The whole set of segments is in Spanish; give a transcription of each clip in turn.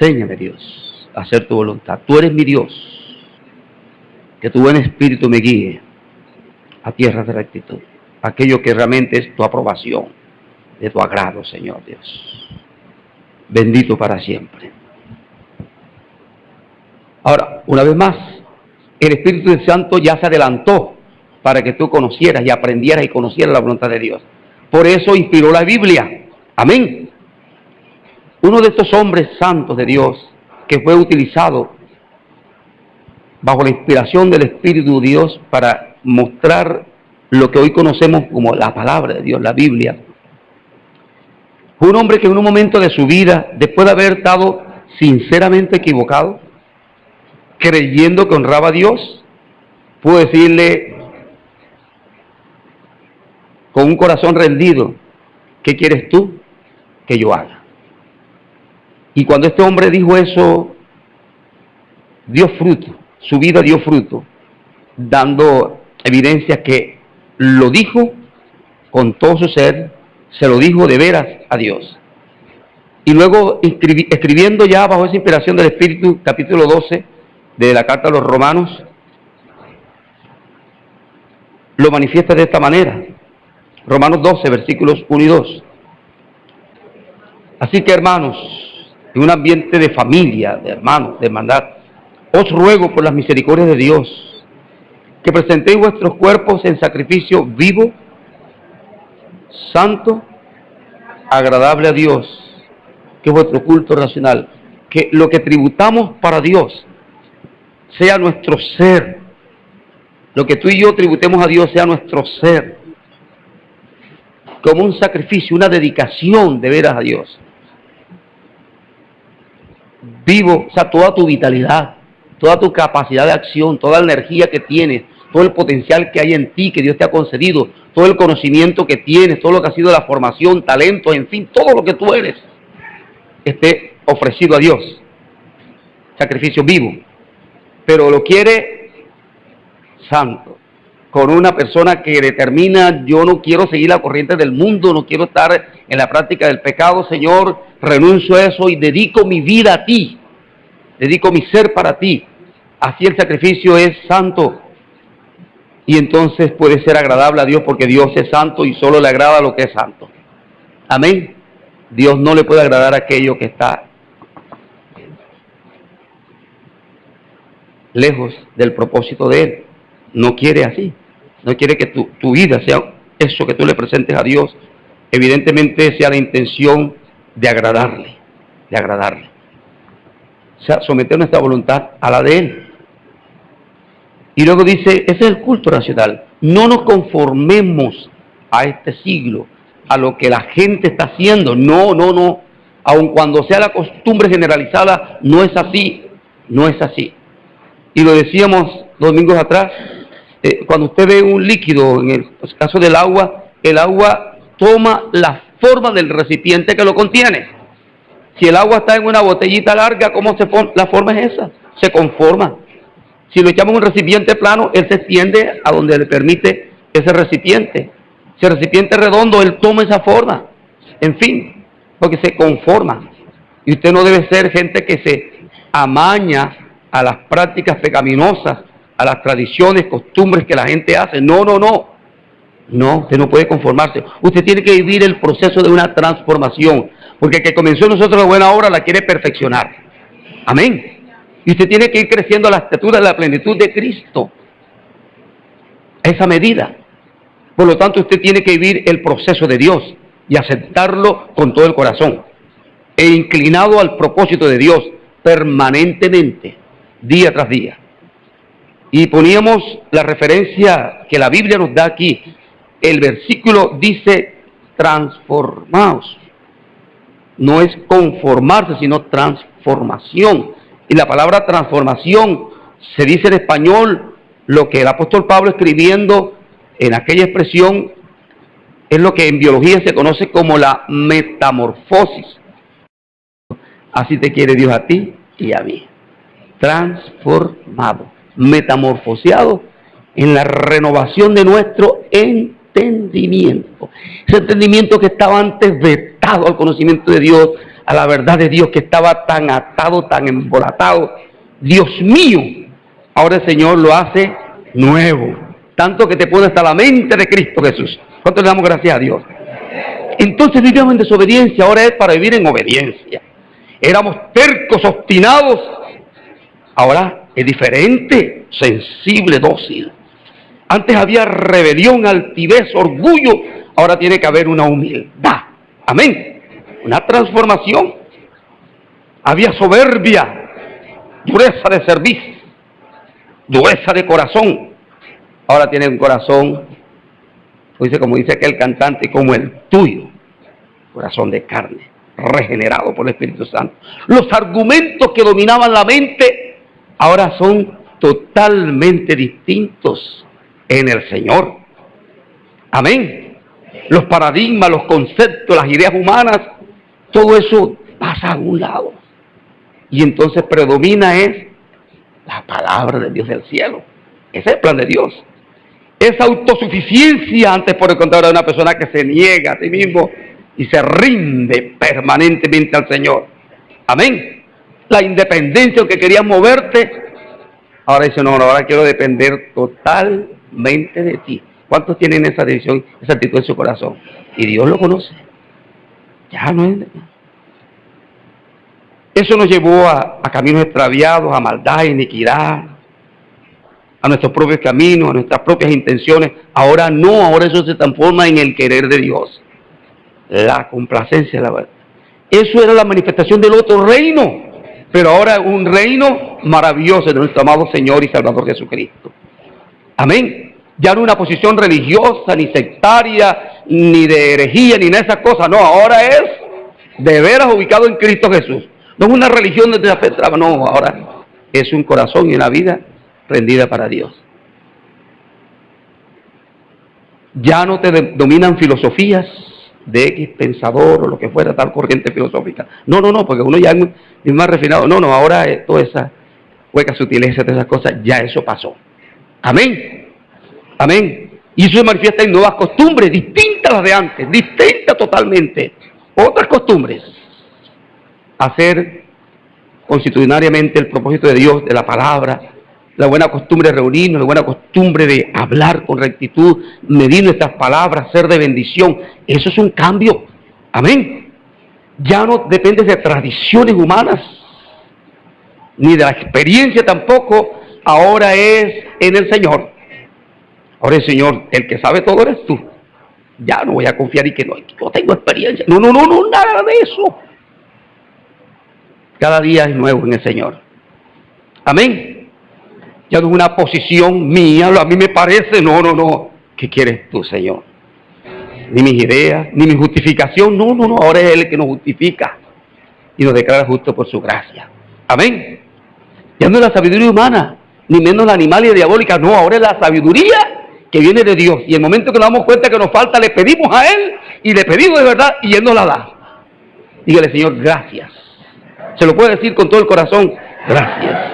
Enséñame, Dios, a hacer tu voluntad. Tú eres mi Dios. Que tu buen espíritu me guíe a tierras de rectitud. Aquello que realmente es tu aprobación, de tu agrado, Señor Dios. Bendito para siempre. Ahora, una vez más, el Espíritu Santo ya se adelantó para que tú conocieras y aprendieras y conocieras la voluntad de Dios. Por eso inspiró la Biblia. Amén. Uno de estos hombres santos de Dios que fue utilizado bajo la inspiración del Espíritu de Dios para mostrar lo que hoy conocemos como la palabra de Dios, la Biblia. Fue un hombre que en un momento de su vida, después de haber estado sinceramente equivocado, creyendo que honraba a Dios, pudo decirle con un corazón rendido: ¿qué quieres tú que yo haga? Y cuando este hombre dijo eso, dio fruto, su vida dio fruto, dando evidencia que lo dijo con todo su ser, se lo dijo de veras a Dios. Y luego, escribiendo ya bajo esa inspiración del Espíritu, capítulo 12 de la carta a los Romanos, lo manifiesta de esta manera. Romanos 12, versículos 1 y 2. Así que, hermanos, en un ambiente de familia, de hermanos, de hermandad, os ruego por las misericordias de Dios que presentéis vuestros cuerpos en sacrificio vivo, santo, agradable a Dios, que es vuestro culto racional. Que lo que tributamos para Dios sea nuestro ser. Lo que tú y yo tributemos a Dios sea nuestro ser. Como un sacrificio, una dedicación de veras a Dios. Vivo, o sea, toda tu vitalidad, toda tu capacidad de acción, toda la energía que tienes, todo el potencial que hay en ti, que Dios te ha concedido, todo el conocimiento que tienes, todo lo que ha sido la formación, talento, en fin, todo lo que tú eres, esté ofrecido a Dios. Sacrificio vivo. Pero lo quiere santo, con una persona que determina: yo no quiero seguir la corriente del mundo, no quiero estar en la práctica del pecado, Señor, renuncio a eso y dedico mi vida a ti, dedico mi ser para ti. Así el sacrificio es santo, y entonces puede ser agradable a Dios, porque Dios es santo y solo le agrada lo que es santo. Amén. Dios no le puede agradar aquello que está lejos del propósito de Él. No quiere así. No quiere que tu vida sea eso que tú le presentes a Dios. Evidentemente sea la intención de agradarle. De agradarle. O sea, someter nuestra voluntad a la de Él. Y luego dice, ese es el culto racional. No nos conformemos a este siglo, a lo que la gente está haciendo. No, no, no. Aun cuando sea la costumbre generalizada, no es así. No es así. Y lo decíamos domingos atrás, cuando usted ve un líquido, en el caso del agua, el agua toma la forma del recipiente que lo contiene. Si el agua está en una botellita larga, ¿cómo se pone? La forma es esa, se conforma. Si lo echamos en un recipiente plano, él se extiende a donde le permite ese recipiente. Si el recipiente es redondo, él toma esa forma. En fin, porque se conforma. Y usted no debe ser gente que se amaña a las prácticas pecaminosas, a las tradiciones, costumbres que la gente hace. No, no, no. No, usted no puede conformarse. Usted tiene que vivir el proceso de una transformación, porque el que comenzó en nosotros la buena obra la quiere perfeccionar. Amén. Y usted tiene que ir creciendo a la estatura de la plenitud de Cristo. A esa medida. Por lo tanto, usted tiene que vivir el proceso de Dios y aceptarlo con todo el corazón. E inclinado al propósito de Dios permanentemente, día tras día. Y poníamos la referencia que la Biblia nos da aquí. El versículo dice: transformaos. No es conformarse, sino transformación. Y la palabra transformación se dice en español, lo que el apóstol Pablo escribiendo en aquella expresión es lo que en biología se conoce como la metamorfosis. Así te quiere Dios a ti y a mí. Transformado, metamorfoseado en la renovación de nuestro entendimiento. Ese entendimiento que estaba antes vetado al conocimiento de Dios, a la verdad de Dios, que estaba tan atado, tan embolatado. Dios mío, ahora el Señor lo hace nuevo, tanto que te pone hasta la mente de Cristo Jesús. ¿Cuánto le damos gracias a Dios? Entonces vivíamos en desobediencia, ahora es para vivir en obediencia. Éramos tercos, obstinados, ahora es diferente, sensible, dócil. Antes había rebelión, altivez, orgullo, ahora tiene que haber una humildad. Amén. Una transformación. Había soberbia, dureza de servicio, dureza de corazón. Ahora tiene un corazón, como dice aquel cantante, como el tuyo, corazón de carne, regenerado por el Espíritu Santo. Los argumentos que dominaban la mente ahora son totalmente distintos en el Señor. Amén. Los paradigmas, los conceptos, las ideas humanas, todo eso pasa a un lado. Y entonces predomina es la palabra de Dios del cielo. Ese es el plan de Dios. Esa autosuficiencia, antes por el contrario, de una persona que se niega a sí mismo y se rinde permanentemente al Señor. Amén. La independencia que querías moverte, ahora dice, no, ahora quiero depender totalmente de ti. ¿Cuántos tienen esa decisión, esa actitud en su corazón? Y Dios lo conoce. Ya no es. Eso nos llevó a caminos extraviados, a maldad, a iniquidad, a nuestros propios caminos, a nuestras propias intenciones. Ahora no, ahora eso se transforma en el querer de Dios. La complacencia, la verdad. Eso era la manifestación del otro reino, pero ahora un reino maravilloso de nuestro amado Señor y Salvador Jesucristo. Amén. Ya no una posición religiosa, ni sectaria, ni de herejía, ni de esas cosas. No, ahora es de veras ubicado en Cristo Jesús. No es una religión donde se afectaba, no, ahora es un corazón y una vida rendida para Dios. Ya no te dominan filosofías de X pensador o lo que fuera, tal corriente filosófica. No, porque uno ya es más refinado. No, ahora toda esa hueca sutileza de esas cosas, ya eso pasó. Amén. Amén. Y eso se manifiesta en nuevas costumbres, distintas a las de antes, distintas totalmente. Otras costumbres. Hacer constitucionariamente el propósito de Dios, de la palabra, la buena costumbre de reunirnos, la buena costumbre de hablar con rectitud, medir nuestras palabras, ser de bendición. Eso es un cambio. Amén. Ya no depende de tradiciones humanas, ni de la experiencia tampoco. Ahora es en el Señor. Ahora el Señor, el que sabe todo eres tú. Ya no voy a confiar y que no tengo experiencia. No, nada de eso. Cada día es nuevo en el Señor. Amén. Ya no es una posición mía, a mí me parece, no. ¿Qué quieres tú, Señor? Ni mis ideas, ni mi justificación, no. Ahora es Él el que nos justifica y nos declara justos por su gracia. Amén. Ya no es la sabiduría humana, ni menos la animal y diabólica, no, ahora es la sabiduría que viene de Dios. Y el momento que nos damos cuenta que nos falta, le pedimos a Él, y le pedimos de verdad, y Él nos la da. Dígale, Señor, gracias. Se lo puede decir con todo el corazón, gracias.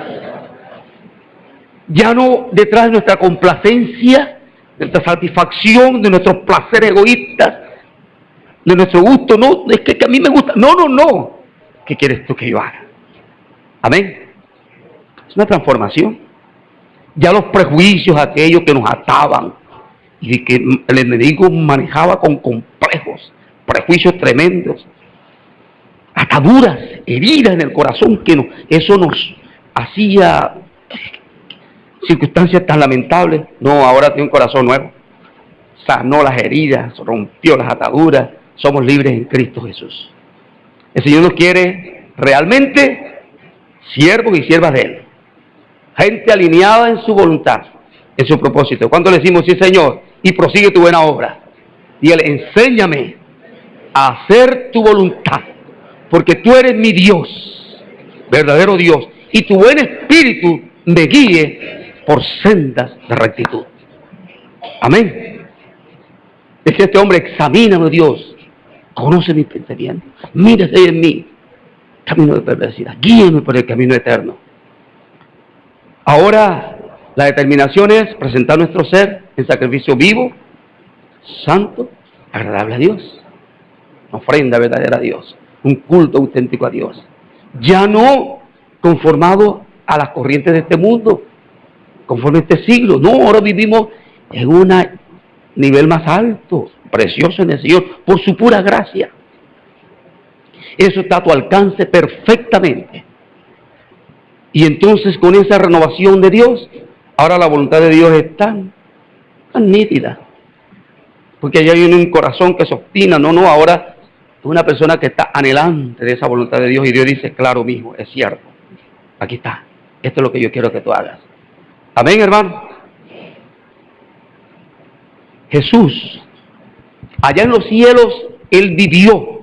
Ya no detrás de nuestra complacencia, de nuestra satisfacción, de nuestros placeres egoístas, de nuestro gusto, no, es que a mí me gusta, no. ¿Qué quieres tú que yo haga? Amén. Es una transformación. Ya los prejuicios, aquellos que nos ataban y que el enemigo manejaba con complejos, prejuicios tremendos, ataduras, heridas en el corazón, eso nos hacía circunstancias tan lamentables. No, ahora tiene un corazón nuevo. Sanó las heridas, rompió las ataduras. Somos libres en Cristo Jesús. El Señor nos quiere realmente siervos y siervas de Él. Gente alineada en su voluntad, en su propósito. Cuando le decimos, sí, Señor, y prosigue tu buena obra. Y Él, enséñame a hacer tu voluntad, porque tú eres mi Dios, verdadero Dios, y tu buen espíritu me guíe por sendas de rectitud. Amén. Decía este hombre, examíname, Dios, conoce mis pensamientos, mírese en mí, camino de perversidad, guíeme por el camino eterno. Ahora la determinación es presentar nuestro ser en sacrificio vivo, santo, agradable a Dios, ofrenda verdadera a Dios. un culto auténtico a Dios. Ya no conformado a las corrientes de este mundo, conforme a este siglo. No, ahora vivimos en un nivel más alto, precioso en el Señor, por su pura gracia. Eso está a tu alcance perfectamente. Y entonces con esa renovación de Dios, ahora la voluntad de Dios es tan nítida. Porque allá hay un corazón que se obstina. No, ahora es una persona que está anhelante de esa voluntad de Dios. Y Dios dice, claro, mijo, es cierto. Aquí está. Esto es lo que yo quiero que tú hagas. Amén, hermano. Jesús, allá en los cielos, Él vivió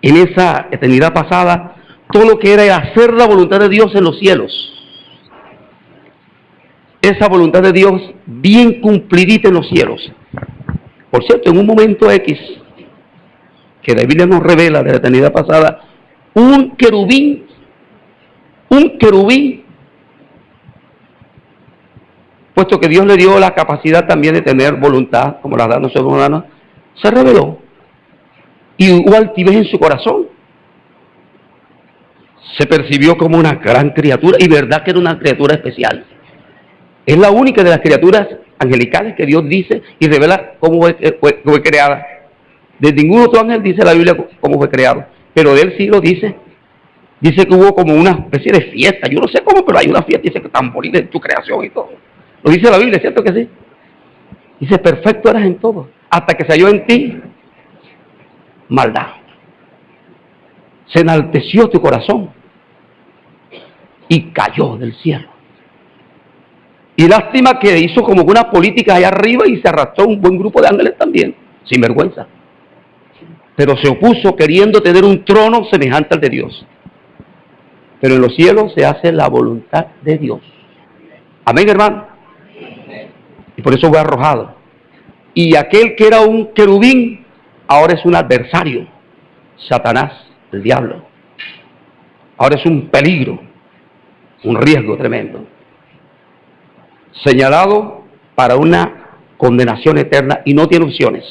en esa eternidad pasada todo lo que era hacer la voluntad de Dios en los cielos. Esa voluntad de Dios bien cumplidita en los cielos. Por cierto, en un momento X, que la Biblia nos revela de la eternidad pasada, un querubín, puesto que Dios le dio la capacidad también de tener voluntad, como la da nosotros humanos, se reveló. Y hubo altivez en su corazón. Se percibió como una gran criatura, y verdad que era una criatura especial. Es la única de las criaturas angelicales que Dios dice y revela cómo fue creada. De ningún otro ángel dice la Biblia cómo fue creado, pero de él sí lo dice. Dice que hubo como una especie de fiesta, yo no sé cómo, pero hay una fiesta, dice que tan bonita en tu creación y todo. Lo dice la Biblia, ¿cierto que sí? Dice, perfecto eras en todo, hasta que se halló en ti maldad. Se enalteció tu corazón y cayó del cielo. Y lástima que hizo como una política allá arriba y se arrastró un buen grupo de ángeles también, sin vergüenza. Pero se opuso queriendo tener un trono semejante al de Dios. Pero en los cielos se hace la voluntad de Dios. Amén, hermano. Y por eso fue arrojado. Y aquel que era un querubín, ahora es un adversario. Satanás, el diablo. Ahora es un peligro, un riesgo tremendo. Señalado para una condenación eterna y no tiene opciones.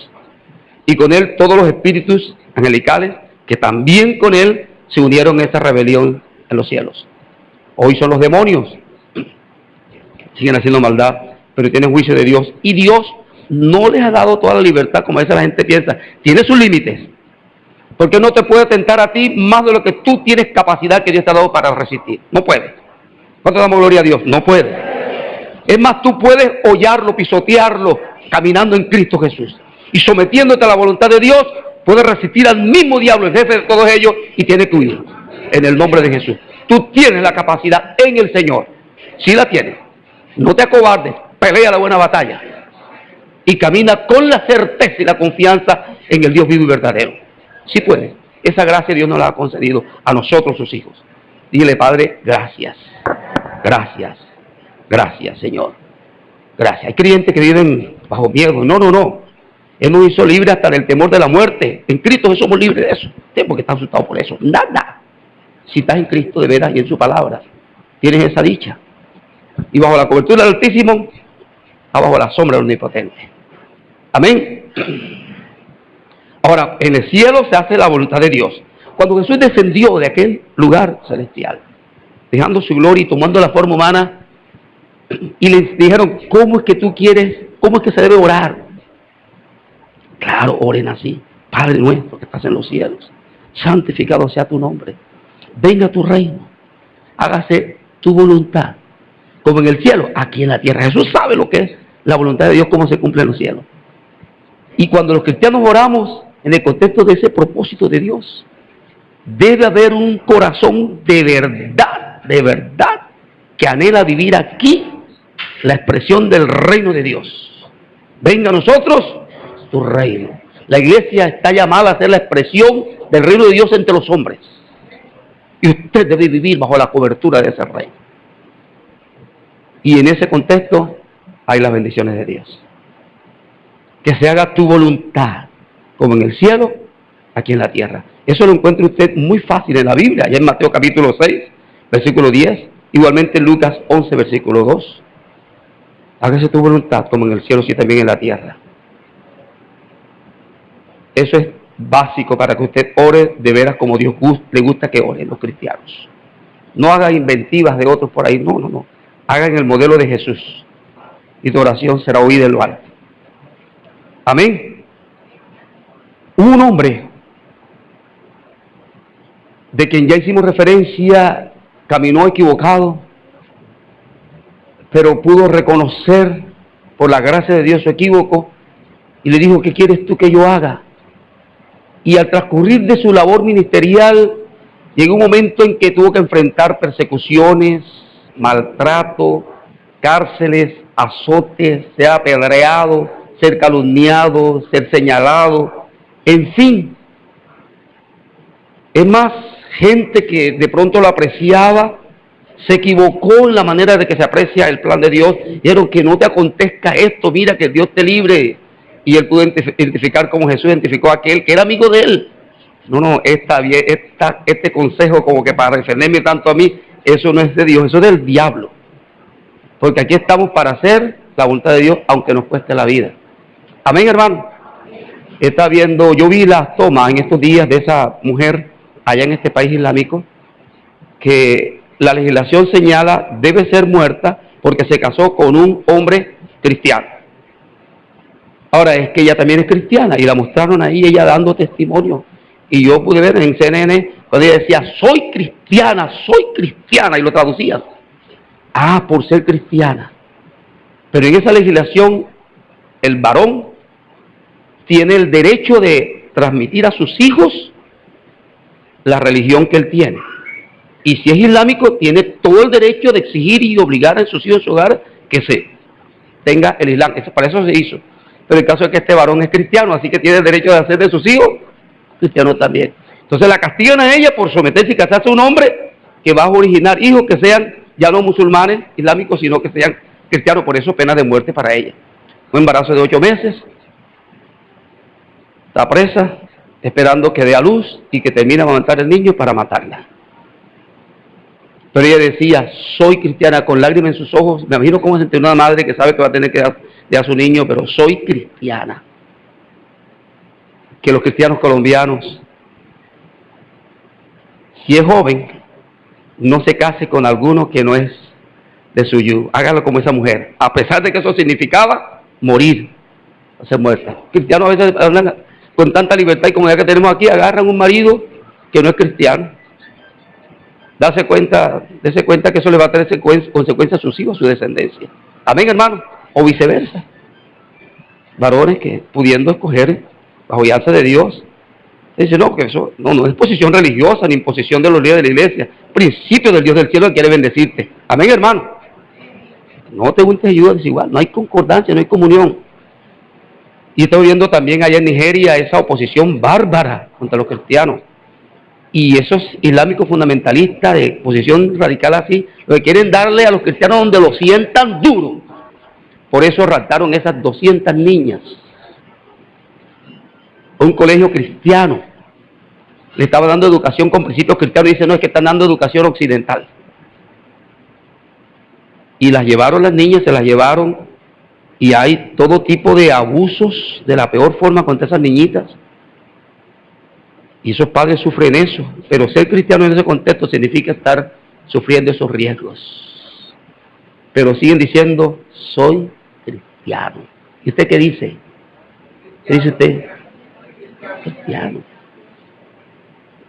Y con él todos los espíritus angelicales que también con él se unieron a esta rebelión en los cielos. Hoy son los demonios. Siguen haciendo maldad, pero tienen juicio de Dios. Y Dios no les ha dado toda la libertad como a veces la gente piensa. Tiene sus límites. Porque no te puede tentar a ti más de lo que tú tienes capacidad que Dios te ha dado para resistir. No puede. ¿Cuánto damos gloria a Dios? No puede. Es más, tú puedes hollarlo, pisotearlo, caminando en Cristo Jesús. Y sometiéndote a la voluntad de Dios, puedes resistir al mismo diablo, el jefe de todos ellos, y tienes que huir. En el nombre de Jesús. Tú tienes la capacidad en el Señor. Sí la tienes. No te acobardes. Pelea la buena batalla. Y camina con la certeza y la confianza en el Dios vivo y verdadero. Sí puedes. Esa gracia Dios nos la ha concedido a nosotros, sus hijos. Dile, Padre, gracias. Gracias. Gracias, Señor. Gracias. Hay creyentes que viven bajo miedo. No. Él nos hizo libres hasta del temor de la muerte. En Cristo somos libres de eso. ¿Usted por qué está asustado por eso? Nada. Si estás en Cristo de veras y en su palabra, tienes esa dicha. Y bajo la cobertura del Altísimo, bajo la sombra del Omnipotente. Amén. Ahora, en el cielo se hace la voluntad de Dios. Cuando Jesús descendió de aquel lugar celestial, dejando su gloria y tomando la forma humana, y les dijeron, ¿cómo es que tú quieres? ¿Cómo es que se debe orar? Claro, oren así. Padre nuestro que estás en los cielos, santificado sea tu nombre. Venga tu reino. Hágase tu voluntad, como en el cielo, aquí en la tierra. Jesús sabe lo que es la voluntad de Dios, cómo se cumple en los cielos. Y cuando los cristianos oramos en el contexto de ese propósito de Dios, debe haber un corazón de verdad, que anhela vivir aquí la expresión del reino de Dios. Venga a nosotros tu reino. La iglesia está llamada a ser la expresión del reino de Dios entre los hombres. Y usted debe vivir bajo la cobertura de ese reino. Y en ese contexto hay las bendiciones de Dios. Que se haga tu voluntad, como en el cielo, aquí en la tierra. Eso lo encuentra usted muy fácil en la Biblia, allá en Mateo capítulo 6, versículo 10, igualmente en Lucas 11, versículo 2. Hágase tu voluntad, como en el cielo, así también en la tierra. Eso es básico para que usted ore de veras como Dios le gusta que oren los cristianos. No haga inventivas de otros por ahí, no. Hagan el modelo de Jesús y tu oración será oída en lo alto. Amén. Un hombre de quien ya hicimos referencia, caminó equivocado, pero pudo reconocer por la gracia de Dios su equívoco y le dijo: ¿qué quieres tú que yo haga? Y al transcurrir de su labor ministerial, llegó un momento en que tuvo que enfrentar persecuciones, maltrato, cárceles, azotes, ser apedreado, ser calumniado, ser señalado, en fin. Es más, gente que de pronto lo apreciaba, se equivocó en la manera de que se aprecia el plan de Dios. Dijeron: que no te acontezca esto, mira que Dios te libre. Y él pudo identificar como Jesús identificó a aquel que era amigo de él. No, este consejo como que para defenderme tanto a mí, eso no es de Dios, eso es del diablo. Porque aquí estamos para hacer la voluntad de Dios, aunque nos cueste la vida. Amén, hermano. Yo vi las tomas en estos días de esa mujer allá en este país islámico, que la legislación señala debe ser muerta porque se casó con un hombre cristiano. Ahora, es que ella también es cristiana y la mostraron ahí, ella dando testimonio. Y yo pude ver en CNN cuando ella decía: soy cristiana, y lo traducía. Por ser cristiana. Pero en esa legislación, el varón tiene el derecho de transmitir a sus hijos la religión que él tiene. Y si es islámico, tiene todo el derecho de exigir y obligar a sus hijos en su hogar que se tenga el Islam. Para eso se hizo. Pero el caso es que este varón es cristiano, así que tiene el derecho de hacer de sus hijos cristianos también. Entonces la castigan a ella por someterse y casarse a un hombre que va a originar hijos que sean ya no musulmanes islámicos, sino que sean cristianos. Por eso pena de muerte para ella. Un embarazo de 8 meses, está presa, esperando que dé a luz y que termine de amamantar el niño para matarla. Pero ella decía: soy cristiana, con lágrimas en sus ojos. Me imagino cómo sentir una madre que sabe que va a tener que dar a su niño, pero soy cristiana. Que los cristianos colombianos, si es joven, no se case con alguno que no es de su yugo. Hágalo como esa mujer, a pesar de que eso significaba morir, o ser muerta. Cristianos a veces hablan con tanta libertad y comodidad que tenemos aquí, agarran un marido que no es cristiano. Dese cuenta que eso le va a traer consecuencias a sus hijos, a su descendencia. Amén, hermano. O viceversa. Varones que, pudiendo escoger bajo guianza de Dios, dice: no, que eso no es posición religiosa ni imposición de los líderes de la iglesia. Principio del Dios del cielo que quiere bendecirte. Amén, hermano. No te busques ayuda desigual. No hay concordancia, no hay comunión. Y estoy viendo también allá en Nigeria esa oposición bárbara contra los cristianos. Y esos islámicos fundamentalistas de posición radical así, lo que quieren darle a los cristianos donde lo sientan duro. Por eso raptaron esas 200 niñas a un colegio cristiano. Le estaba dando educación con principios cristianos y dice: no, es que están dando educación occidental. Y las llevaron las niñas, se las llevaron, y hay todo tipo de abusos de la peor forma contra esas niñitas. Y esos padres sufren eso, pero ser cristiano en ese contexto significa estar sufriendo esos riesgos. Pero siguen diciendo: soy cristiano. ¿Y usted qué dice? ¿Qué dice usted? Cristiano.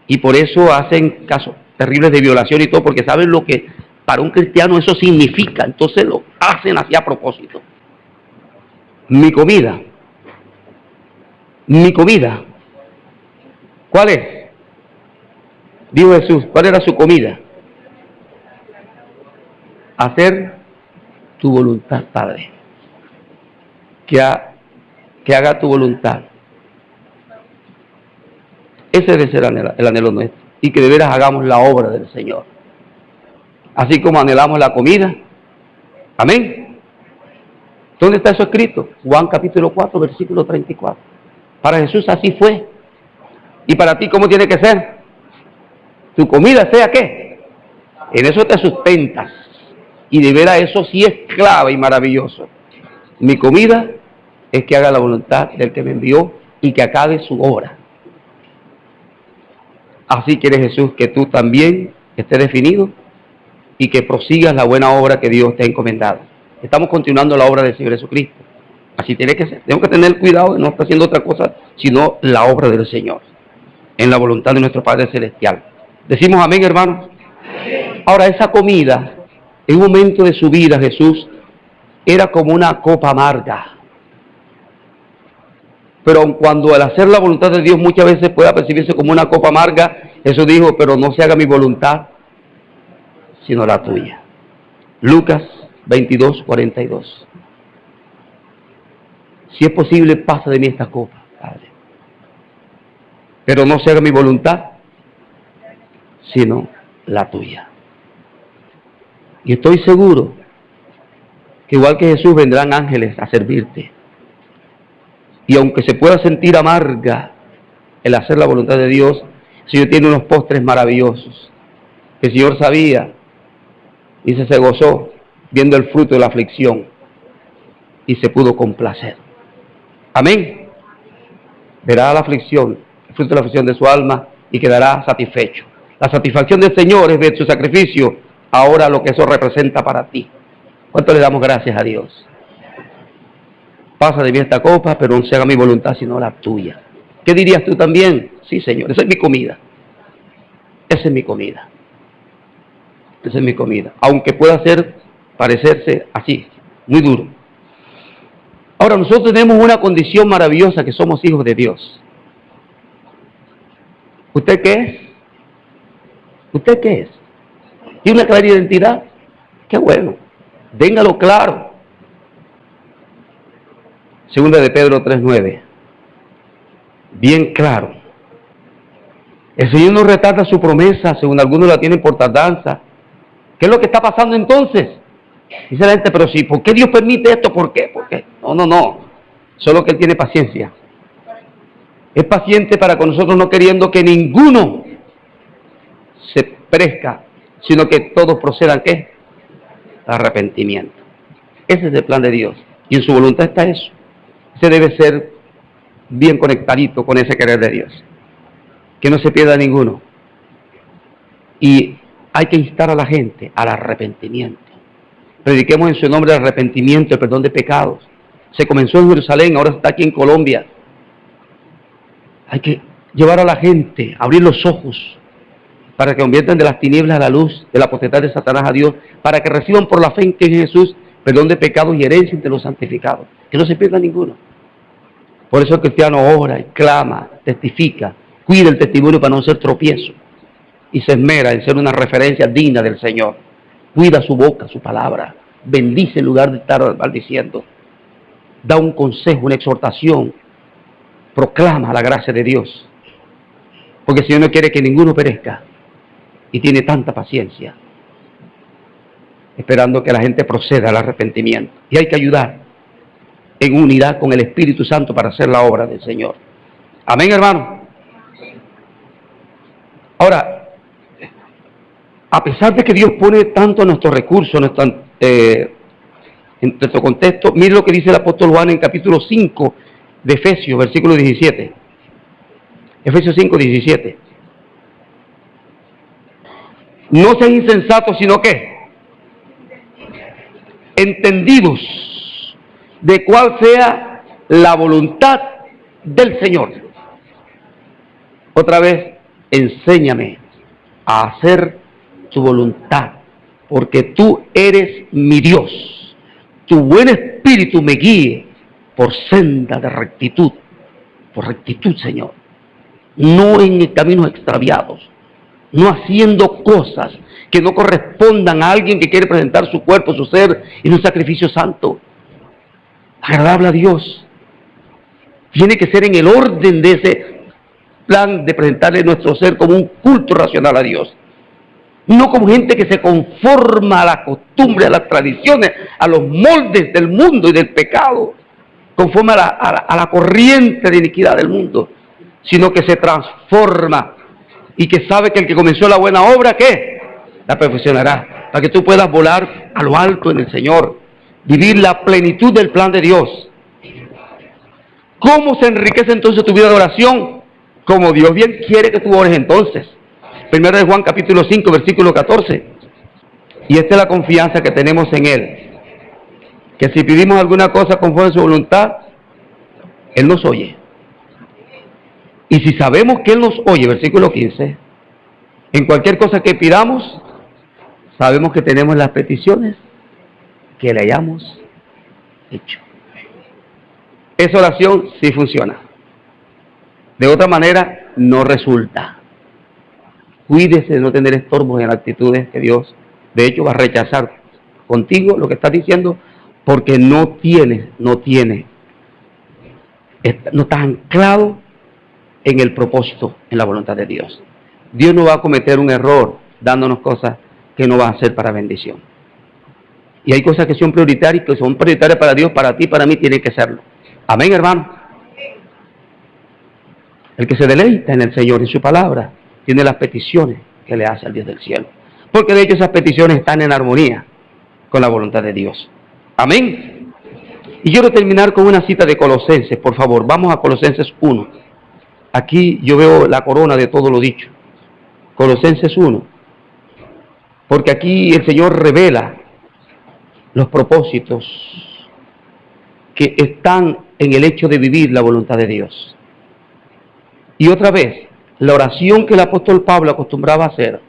Y por eso hacen casos terribles de violación y todo, porque saben lo que para un cristiano eso significa. Entonces lo hacen así a propósito. Mi comida. ¿Cuál es? Dijo Jesús: ¿cuál era su comida? Hacer tu voluntad, Padre. Que haga tu voluntad. Ese debe ser el anhelo nuestro. Y que de veras hagamos la obra del Señor. Así como anhelamos la comida. Amén. ¿Dónde está eso escrito? Juan capítulo 4, versículo 34. Para Jesús así fue. ¿Y para ti cómo tiene que ser? Tu comida sea ¿qué? En eso te sustentas. Y de veras eso sí es clave y maravilloso. Mi comida es que haga la voluntad del que me envió y que acabe su obra. Así quiere Jesús que tú también estés definido y que prosigas la buena obra que Dios te ha encomendado. Estamos continuando la obra del Señor Jesucristo. Así tiene que ser. Tenemos que tener cuidado de no estar haciendo otra cosa, sino la obra del Señor, en la voluntad de nuestro Padre Celestial. Decimos amén, hermanos. Ahora, esa comida, en un momento de su vida, Jesús era como una copa amarga. Pero cuando al hacer la voluntad de Dios muchas veces pueda percibirse como una copa amarga, Jesús dijo, pero no se haga mi voluntad, sino la tuya. Lucas 22, 42. Si es posible, pasa de mí esta copa, Padre. Pero no se haga mi voluntad, sino la tuya. Y estoy seguro que igual que Jesús vendrán ángeles a servirte. Y aunque se pueda sentir amarga el hacer la voluntad de Dios, el Señor tiene unos postres maravillosos. El Señor sabía, y se gozó viendo el fruto de la aflicción y se pudo complacer. Amén. Verá la aflicción, el fruto de la aflicción de su alma y quedará satisfecho. La satisfacción del Señor es ver su sacrificio, ahora lo que eso representa para ti. ¿Cuánto le damos gracias a Dios? Pasa de mí esta copa, pero no se haga mi voluntad, sino la tuya. ¿Qué dirías tú también? Sí, Señor, esa es mi comida. Esa es mi comida. Esa es mi comida. Aunque pueda parecerse así, muy duro. Ahora, nosotros tenemos una condición maravillosa, que somos hijos de Dios. ¿Usted qué es? ¿Usted qué es? ¿Tiene una clara identidad? Qué bueno. Téngalo claro. Segunda de Pedro 3:9. Bien claro. El Señor nos retarda su promesa, según algunos la tienen por tardanza. ¿Qué es lo que está pasando entonces? Dice la gente, pero sí, ¿por qué Dios permite esto? ¿Por qué? ¿Por qué? No. Solo que Él tiene paciencia. Es paciente para con nosotros, no queriendo que ninguno se perezca, sino que todos procedan, ¿qué? Arrepentimiento. Ese es el plan de Dios. Y en su voluntad está eso. Ese debe ser bien conectadito con ese querer de Dios. Que no se pierda ninguno. Y hay que instar a la gente al arrepentimiento. Prediquemos en su nombre el arrepentimiento, el perdón de pecados. Se comenzó en Jerusalén, ahora está aquí en Colombia. Hay que llevar a la gente, abrir los ojos, para que conviertan de las tinieblas a la luz, de la potestad de Satanás a Dios, para que reciban por la fe en que es Jesús perdón de pecados y herencia entre los santificados. Que no se pierda ninguno. Por eso el cristiano ora y clama, testifica, cuida el testimonio para no ser tropiezo. Y se esmera en ser una referencia digna del Señor. Cuida su boca, su palabra. Bendice en lugar de estar maldiciendo. Da un consejo, una exhortación. Proclama la gracia de Dios. Porque el Señor no quiere que ninguno perezca. Y tiene tanta paciencia. Esperando que la gente proceda al arrepentimiento. Y hay que ayudar en unidad con el Espíritu Santo para hacer la obra del Señor. Amén, hermano. Ahora, a pesar de que Dios pone tanto nuestros recursos, en nuestro contexto, mire lo que dice el apóstol Juan en capítulo 5 de Efesios, versículo 17. Efesios 5, 17. No sean insensatos, sino que entendidos de cuál sea la voluntad del Señor. Otra vez, enséñame a hacer tu voluntad, porque tú eres mi Dios. Tu buen espíritu me guíe por senda de rectitud, por rectitud, Señor. No en caminos extraviados, no haciendo cosas que no correspondan a alguien que quiere presentar su cuerpo, su ser en un sacrificio santo, agradable a Dios. Tiene que ser en el orden de ese plan de presentarle nuestro ser como un culto racional a Dios. No como gente que se conforma a la costumbre, a las tradiciones, a los moldes del mundo y del pecado, conforme a la corriente de iniquidad del mundo, sino que se transforma y que sabe que el que comenzó la buena obra, ¿qué? La perfeccionará, para que tú puedas volar a lo alto en el Señor, vivir la plenitud del plan de Dios. ¿Cómo se enriquece entonces tu vida de oración? Como Dios bien quiere que tú ores entonces. Primero de Juan capítulo 5, versículo 14. Y esta es la confianza que tenemos en Él. Que si pedimos alguna cosa conforme a su voluntad, Él nos oye. Y si sabemos que Él nos oye, versículo 15, en cualquier cosa que pidamos, sabemos que tenemos las peticiones que le hayamos hecho. Esa oración sí funciona. De otra manera, no resulta. Cuídese de no tener estorbos en las actitudes que Dios, de hecho, va a rechazar contigo lo que estás diciendo, porque no estás anclado en el propósito, en la voluntad de Dios. Dios no va a cometer un error dándonos cosas que no van a ser para bendición. Y hay cosas que son prioritarias, para Dios, para ti, para mí, tienen que serlo. Amén, hermano. El que se deleita en el Señor, en su palabra, tiene las peticiones que le hace al Dios del cielo. Porque de hecho esas peticiones están en armonía con la voluntad de Dios. Amén. Y quiero terminar con una cita de Colosenses, por favor. Vamos a Colosenses 1. Aquí yo veo la corona de todo lo dicho. Colosenses 1. Porque aquí el Señor revela los propósitos que están en el hecho de vivir la voluntad de Dios. Y otra vez, la oración que el apóstol Pablo acostumbraba a hacer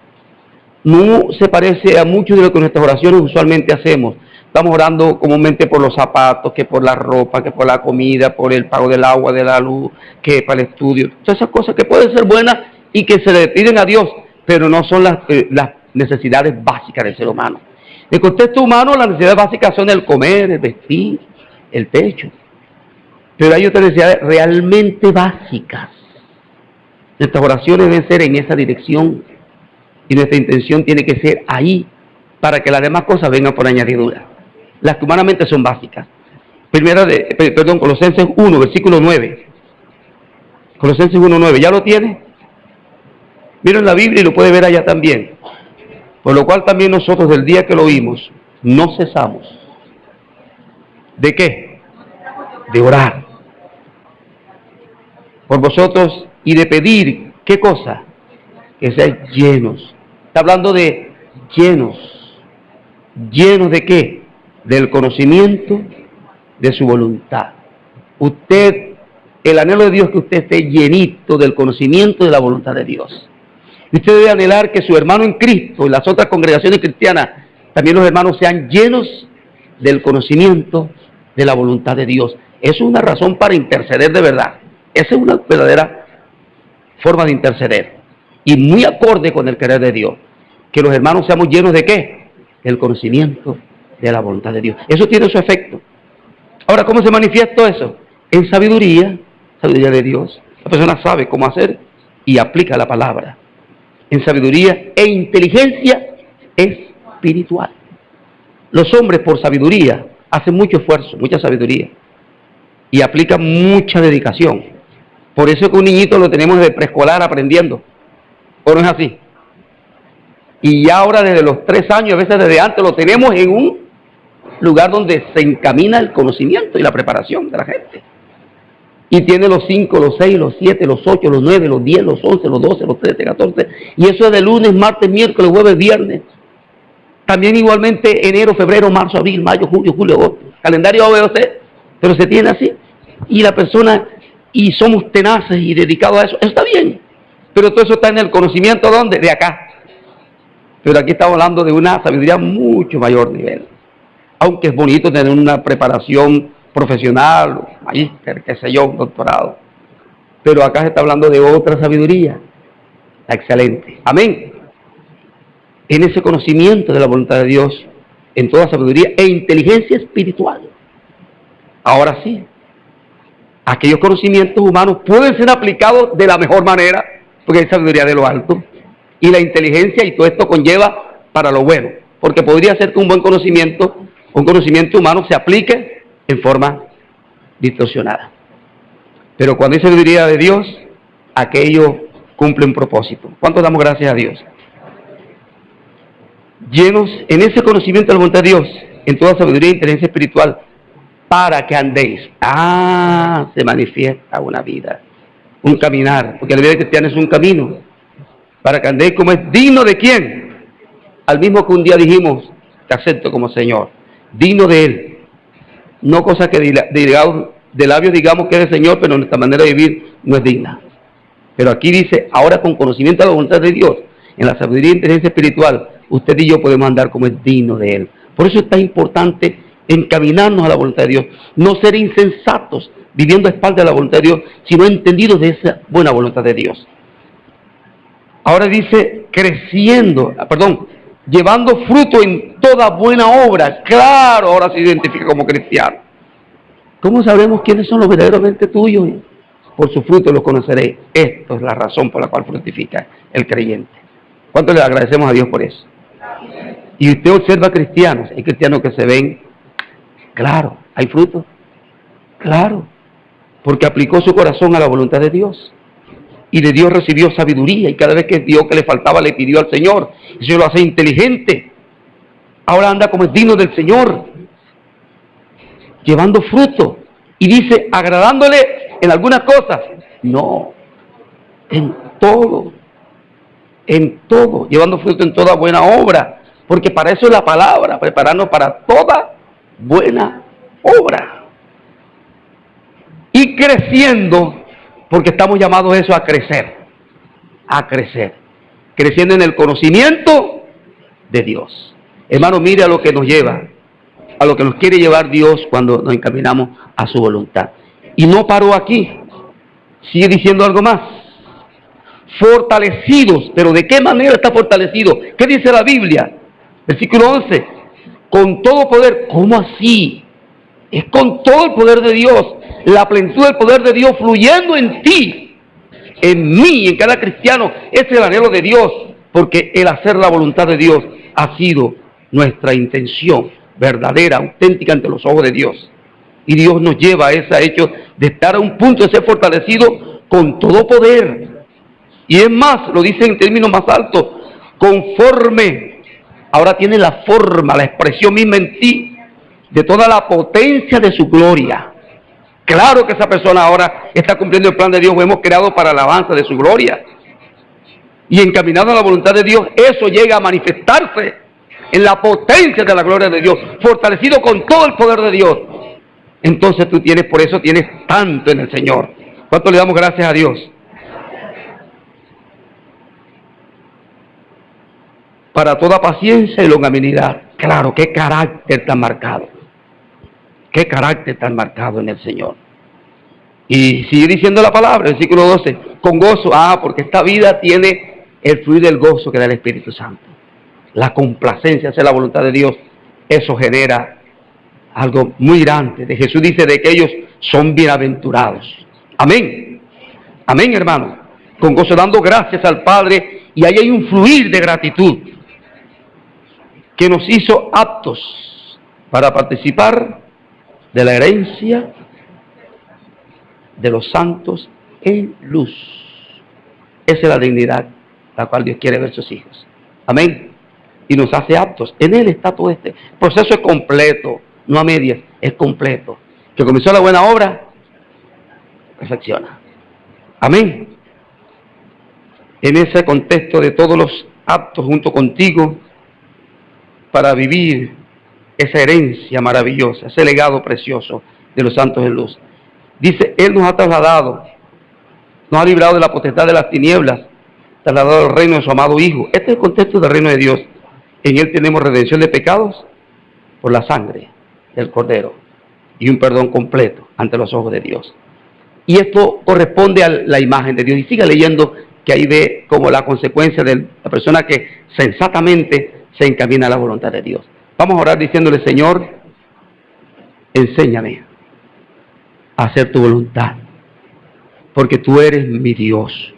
no se parece a mucho de lo que nuestras oraciones usualmente hacemos. Estamos orando comúnmente por los zapatos, que por la ropa, que por la comida, por el pago del agua, de la luz, que para el estudio. Todas esas cosas que pueden ser buenas y que se le piden a Dios, pero no son las necesidades básicas del ser humano. En el contexto humano, las necesidades básicas son el comer, el vestir, el techo. Pero hay otras necesidades realmente básicas. Nuestras oraciones deben ser en esa dirección y nuestra intención tiene que ser ahí para que las demás cosas vengan por añadidura. Las que humanamente son básicas. Colosenses 1, versículo 9. Colosenses 1, 9. ¿Ya lo tiene? Miren la Biblia y lo puede ver allá también. Por lo cual también nosotros del día que lo oímos, no cesamos. ¿De qué? De orar por vosotros y de pedir, ¿qué cosa? Que seáis llenos. Está hablando de llenos. ¿Llenos de qué? Del conocimiento de su voluntad. El anhelo de Dios es que usted esté llenito del conocimiento de la voluntad de Dios. Y usted debe anhelar que su hermano en Cristo y las otras congregaciones cristianas, también los hermanos sean llenos del conocimiento de la voluntad de Dios. Eso es una razón para interceder de verdad. Esa es una verdadera forma de interceder. Y muy acorde con el querer de Dios. Que los hermanos seamos llenos de ¿qué? Del conocimiento de la voluntad de Dios. Eso tiene su efecto. Ahora, ¿cómo se manifiesta eso? En sabiduría de Dios. La persona sabe cómo hacer y aplica la palabra. En sabiduría e inteligencia espiritual. Los hombres por sabiduría hacen mucho esfuerzo, mucha sabiduría. Y aplican mucha dedicación. Por eso es que un niñito lo tenemos desde preescolar aprendiendo. ¿O no es así? Y ya ahora desde los 3 años, a veces desde antes, lo tenemos en un lugar donde se encamina el conocimiento y la preparación de la gente. Y tiene los 5, los 6, los 7, los 8, los 9, los 10, los 11, los 12, los 13, 14. Y eso es de lunes, martes, miércoles, jueves, viernes. También igualmente enero, febrero, marzo, abril, mayo, junio, julio, agosto. Calendario ABOC, pero se tiene así. Y la persona, y somos tenaces y dedicados a eso. Eso está bien. Pero todo eso está en el conocimiento, ¿dónde? De acá. Pero aquí estamos hablando de una sabiduría mucho mayor nivel. Aunque es bonito tener una preparación profesional, magíster, qué sé yo, un doctorado. Pero acá se está hablando de otra sabiduría. La excelente. Amén. En ese conocimiento de la voluntad de Dios, en toda sabiduría e inteligencia espiritual. Ahora sí, aquellos conocimientos humanos pueden ser aplicados de la mejor manera, porque hay sabiduría de lo alto. Y la inteligencia y todo esto conlleva para lo bueno. Porque podría ser que un conocimiento humano se aplique en forma distorsionada. Pero cuando hay sabiduría de Dios, aquello cumple un propósito. ¿Cuánto damos gracias a Dios? Llenos en ese conocimiento de la voluntad de Dios, en toda sabiduría e inteligencia espiritual, para que andéis. Se manifiesta una vida, un caminar, porque la vida cristiana es un camino. para que andéis como es digno de quién, al mismo que un día dijimos, te acepto como Señor, digno de Él, no cosa que de labios digamos que eres Señor, pero nuestra manera de vivir no es digna. Pero aquí dice, ahora con conocimiento de la voluntad de Dios, en la sabiduría e inteligencia espiritual, usted y yo podemos andar como es digno de Él. Por eso es tan importante encaminarnos a la voluntad de Dios, no ser insensatos, viviendo a espaldas de la voluntad de Dios, sino entendidos de esa buena voluntad de Dios. Ahora dice, llevando fruto en toda buena obra. Claro, ahora se identifica como cristiano. ¿Cómo sabremos quiénes son los verdaderamente tuyos? Por su fruto los conoceréis. Esto es la razón por la cual fructifica el creyente. ¿Cuánto le agradecemos a Dios por eso? Y usted observa cristianos, hay cristianos que se ven, claro, hay fruto, claro, porque aplicó su corazón a la voluntad de Dios. Y de Dios recibió sabiduría, y cada vez que Dios que le faltaba le pidió al Señor. Y eso lo hace inteligente. Ahora anda como es digno del Señor, llevando fruto. Y dice, agradándole en algunas cosas. No, en todo, llevando fruto en toda buena obra. Porque para eso es la palabra, prepararnos para toda buena obra. Y creciendo, porque estamos llamados a eso, a crecer, creciendo en el conocimiento de Dios. Hermano, mire a lo que nos lleva, a lo que nos quiere llevar Dios cuando nos encaminamos a su voluntad. Y no paró aquí, sigue diciendo algo más. Fortalecidos, pero ¿de qué manera está fortalecido? ¿Qué dice la Biblia? Versículo 11, con todo poder. ¿Cómo así? Es con todo el poder de Dios, la plenitud del poder de Dios fluyendo en ti, en mí, en cada cristiano. Ese es el anhelo de Dios, porque el hacer la voluntad de Dios ha sido nuestra intención verdadera, auténtica ante los ojos de Dios. Y Dios nos lleva a ese hecho de estar a un punto de ser fortalecido con todo poder. Y es más, lo dice en términos más altos, conforme, ahora tiene la forma, la expresión misma en ti, de toda la potencia de su gloria. Claro que esa persona ahora está cumpliendo el plan de Dios que hemos creado para la alabanza de su gloria. Y encaminado a la voluntad de Dios, eso llega a manifestarse en la potencia de la gloria de Dios, fortalecido con todo el poder de Dios. Entonces tú tienes, por eso tienes tanto en el Señor. ¿Cuánto le damos gracias a Dios? Para toda paciencia y longanimidad. Claro, qué carácter tan marcado. Qué carácter tan marcado en el Señor. Y sigue diciendo la palabra, versículo 12, con gozo. Porque esta vida tiene el fluir del gozo que da el Espíritu Santo. La complacencia, hacer la voluntad de Dios, eso genera algo muy grande. De Jesús dice de que ellos son bienaventurados. Amén. Amén, hermano. Con gozo dando gracias al Padre, y ahí hay un fluir de gratitud que nos hizo aptos para participar de la herencia de los santos en luz. Esa es la dignidad la cual Dios quiere ver sus hijos. Amén. Y nos hace aptos. En Él está todo este proceso, es completo, no a medias, es completo. Que comenzó la buena obra, perfecciona. Amén. En ese contexto de todos los aptos junto contigo para vivir esa herencia maravillosa, ese legado precioso de los santos en luz. Dice, Él nos ha trasladado, nos ha librado de la potestad de las tinieblas, trasladado al reino de su amado Hijo. Este es el contexto del reino de Dios. En Él tenemos redención de pecados por la sangre del Cordero y un perdón completo ante los ojos de Dios. Y esto corresponde a la imagen de Dios. Y siga leyendo, que ahí ve como la consecuencia de la persona que sensatamente se encamina a la voluntad de Dios. Vamos a orar diciéndole, Señor, enséñame a hacer tu voluntad, porque tú eres mi Dios.